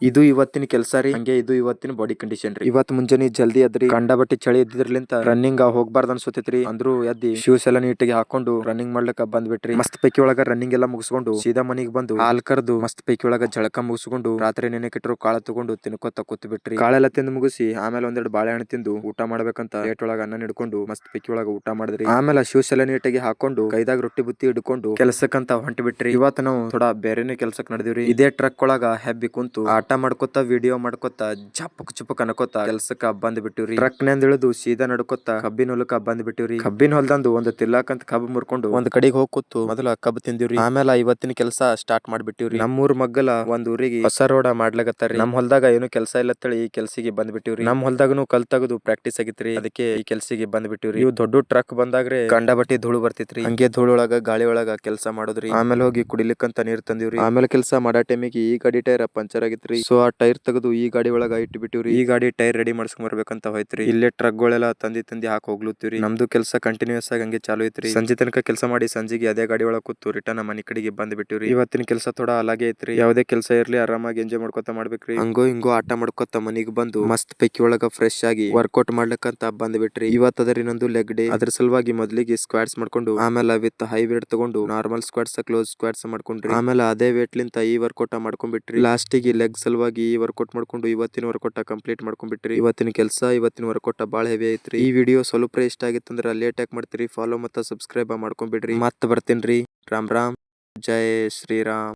ಇದು ಇವತ್ತಿನ ಕೆಲಸ ರೀ, ಹಂಗೆ ಇದು ಇವತ್ತಿನ ಬಾಡಿ ಕಂಡೀಷನ್ ರೀ. ಇವತ್ ಮುಂಜಾನೆ ಜಲ್ದಿ ಎದ್ರಿ, ಕಂಡ ಬಟ್ಟಿ ಚಳಿ ಇದ್ದಿರ್ಲಿಂತ ರನ್ನಿಂಗ್ ಹೋಗ್ಬಾರ್ದು ಅನ್ಸುತ್ತೈತ್ರಿ. ಅಂದ್ರು ಎದ್ದಿ ಶೂಸ್ ಎಲ್ಲ ನೀಟಿಗೆ ಹಾಕೊಂಡು ರನ್ನಿಂಗ್ ಮಾಡ್ಲಕ್ಕ ಬಂದ್ಬಿಟ್ರಿ. ಮಸ್ತ್ ಪೈಕಿ ಒಳಗ ರನ್ನಿಂಗ್ ಎಲ್ಲ ಮುಗಿಸ್ಕೊಂಡು ಸೀದಾ ಮನಿಗ್ ಬಂದು ಹಾಲ್ ಕರ್ದು ಮಸ್ತ್ ಪೈಕಿ ಒಳಗ ಜಳಕ ಮುಗಿಸ್ಕೊಂಡು ರಾತ್ರಿ ನೆನೆಕಿಟ್ರು ಕಾಳ ತಗೊಂಡು ತಿನ್ಕೋತ ಕೂತ್ ಬಿಟ್ರಿ. ಕಾಳೆಲ್ಲ ತಿಂದು ಮುಗಿಸಿ ಆಮೇಲೆ ಒಂದೆರಡು ಬಾಳೆಹಣ್ಣು ತಿಂದು ಊಟ ಮಾಡ್ಬೇಕಂತ ಪ್ಲೇಟ್ ಒಳಗ ಅನ್ನ ಹಿಡ್ಕೊಂಡು ಮಸ್ತ್ ಪೈಕಿ ಒಳಗ ಊಟ ಮಾಡಿದ್ರಿ. ಆಮೇಲೆ ಶೂಸ್ ಎಲ್ಲ ನೀಟಾಗಿ ಹಾಕೊಂಡು ಕೈದಾಗ ರೊಟ್ಟಿ ಬುತ್ತಿ ಹಿಡ್ಕೊಂಡು ಕೆಲ್ಸಕ್ಕಂತ ಹೊಂಟಿ ಬಿಟ್ರಿ. ಇವತ್ ನಾವು ಥೋಡಾ ಬೇರೆನೆ ಕೆಲ್ಸಕ್ ನಡೆದಿವ್ರಿ. ಇದೇ ಟ್ರಕ್ ಒಳಗ ಹೆಬ್ಬಿ ಕುಂತು ಆಟ ಮಾಡ್ಕೊತ ವಿಡಿಯೋ ಮಾಡ್ಕೊತ ಚಪಕ್ ಚುಪಕ್ ಅನ್ಕೋತ ಕೆಲ್ಸಕ್ಕ ಬಂದ್ ಬಿಟ್ಟಿವ್ರಿ. ಟ್ರಕ್ ನಿಂದ ಇಳಿದು ಸೀದಾ ನಡ್ಕೊತ ಕಬ್ಬಿನ ಹೊಲಕ್ಕ ಬಂದ್ ಬಿಟ್ಟಿವ್ರಿ. ಕಬ್ಬಿನ ಹೊಲ್ದಂದು ಒಂದು ತಿಲ್ಲಾಕಂತ ಕಬ್ಬು ಮುರ್ಕೊಂಡು ಒಂದ್ ಕಡೆಗೆ ಹೋಗಿ ಕೂತು ಮೊದಲ ಕಬ್ಬು ತಿಂದಿವ್ರಿ. ಆಮೇಲೆ ಇವತ್ತಿನ ಕೆಲಸ ಸ್ಟಾರ್ಟ್ ಮಾಡ್ಬಿಟ್ಟಿವ್ರಿ. ನಮ್ಮೂರ್ ಮಗ್ಗಲ ಒಂದ್ ಊರಿಗೆ ಹೊಸ ರೋಡ ಮಾಡ್ಲಾಕತ್ತಾರ್ರಿ. ನಮ್ ಹೊಲ್ದಾಗ ಏನು ಕೆಲಸ ಇಲ್ಲ ಅಂತೇಳಿ ಈ ಕೆಲ್ಸಿಗೆ ಬಂದ್ ಬಿಟ್ಟಿವ್ರಿ. ನಮ್ ಹೊಲ್ದಾಗನು ಕಲ್ ತಗದು ಪ್ರಾಕ್ಟೀಸ್ ಆಗಿತ್ರಿ, ಅದಕ್ಕೆ ಈ ಕೆಲ್ಸಿಗೆ ಬಂದ್ ಬಿಟ್ಟಿವ್ರಿ. ಇವ್ ದೊಡ್ಡ ಟ್ರಕ್ ಬಂದಾಗ್ರೆ ಕಂಡ ಬಟ್ಟಿ ಧೂಳು ಬರ್ತಿತ್ರಿ. ಹಂಗೆ ಧೂಳು ಒಳಗ ಗಾಳಿ ಒಳಗ ಕೆಲಸ ಮಾಡೋದ್ರಿ. ಆಮೇಲೆ ಹೋಗಿ ಕುಡಿಲಿಕ್ಕಂತ ನೀರ್ ತಂದಿವ್ರಿ. ಆಮೇಲೆ ಕೆಲಸ ಮಾಡೋ ಟೈಮಿಗೆ ಈ ಗಾಡಿ ಟೈರ್ ಪಂಚರ್ ಆಗಿತ್ರಿ. ಸೊ ಆ ಟೈರ್ ತೆಗೆದು ಈ ಗಾಡಿ ಒಳಗ ಇಟ್ಟು ಬಿಟ್ಟಿವ್ರಿ. ಈ ಗಾಡಿ ಟೈರ್ ರೆಡಿ ಮಾಡ್ಸ್ಕೊಂಡ್ ಬರ್ಬೇಕಂತ ಹೋಯ್ತ್ರಿ. ಇಲ್ಲೇ ಟ್ರಕ್ ಗಳೆಲ್ಲ ತಂದಿ ಹಾಕಿ ಹೋಗ್ಲತ್ತೀವ್ರಿ. ನಮ್ದು ಕೆಲಸ ಕಂಟಿನ್ಯೂಸ್ ಆಗಿ ಹಂಗೆ ಚಾಲು ಐತ್ರಿ. ಸಂಜೆ ತನಕ ಕೆಲಸ ಮಾಡಿ ಸಂಜೆಗೆ ಅದೇ ಗಾಡಿ ಒಳಗ ಕೂತು ರಿಟರ್ನ್ ಮನಿ ಕಡೆಗೆ ಬಂದ್ ಬಿಟ್ಟಿವ್ರಿ. ಇವತ್ತಿನ ಕೆಲಸ ಥೋಡಾ ಅಲಾಗೆ ಐತ್ರಿ. ಯಾವ್ದೇ ಕೆಲಸ ಇರ್ಲಿ ಆರಾಮಾಗಿ ಎಂಜಾಯ್ ಮಾಡ್ಕೊತ ಮಾಡ್ಬೇಕ್ರಿ. ಹಂಗೋ ಹಿಂಗೋ ಆಟ ಮಾಡ್ಕೊತ ಮನಿಗ್ ಬಂದು ಮಸ್ತ್ ಪೈಕಿ ಒಳಗ ಫ್ರೆಶ್ ಆಗಿ ವರ್ಕೌಟ್ ಮಾಡ್ಲಿಕ್ಕಂತ ಬಂದ್ ಬಿಟ್ರಿ. ಇವತ್ ಅದರಿ ನಂದು ಲೆಗ್ ಡೇ. ಅದ್ರ ಸಲುವಾಗಿ ಮೊದ್ಲಿಗೆ ಸ್ಕ್ವಾಟ್ಸ್ ಮಾಡ್ಕೊಂಡು ಆಮೇಲೆ ವಿತ್ ಹೈ ವೇಟ್ ತಗೊಂಡು ನಾರ್ಮಲ್ ಸ್ಕ್ವಾಟ್ಸ್ ಕ್ಲೋಸ್ ಸ್ಕ್ವಾಟ್ಸ್ ಮಾಡ್ಕೊಂಡ್ರಿ. ಆಮೇಲೆ ಅದೇ ವೇಟ್ ಲಿಂತ ಈ ವರ್ಕೌಟ್ ಮಾಡ್ಕೊಂಡ್ಬಿಟ್ರಿ. ಲಾಸ್ಟಿಗೆ ಲೆಗ್ ಸಲುವಾಗಿ ಈ ವರ್ಕೌಟ್ ಮಾಡ್ಕೊಂಡು ಇವತ್ತಿನ ವರ್ಕೌಟ್ ಕಂಪ್ಲೀಟ್ ಮಾಡ್ಕೊಂಡ್ಬಿಟ್ರಿ. ಇವತ್ತಿನ ಕೆಲಸ ಇವತ್ತಿನ ವರ್ಕೌಟ್ ಬಾಳ ಹೆವಿ ಐತ್ರಿ. ಈ ವಿಡಿಯೋ ಸ್ವಲ್ಪ ಇಷ್ಟ ಆಗಿತ್ತಂದ್ರ ಲೇಟ್ ಆಗಿ ಮಾಡ್ತೀರಿ, ಫಾಲೋ ಮತ್ತ ಸಬ್ಸ್ಕ್ರೈಬ್ ಮಾಡ್ಕೊಂಡ್ಬಿಡ್ರಿ. ಮತ್ತ ಬರ್ತೀನ್ರಿ. ರಾಮ್ ರಾಮ್, ಜೈ ಶ್ರೀರಾಮ್.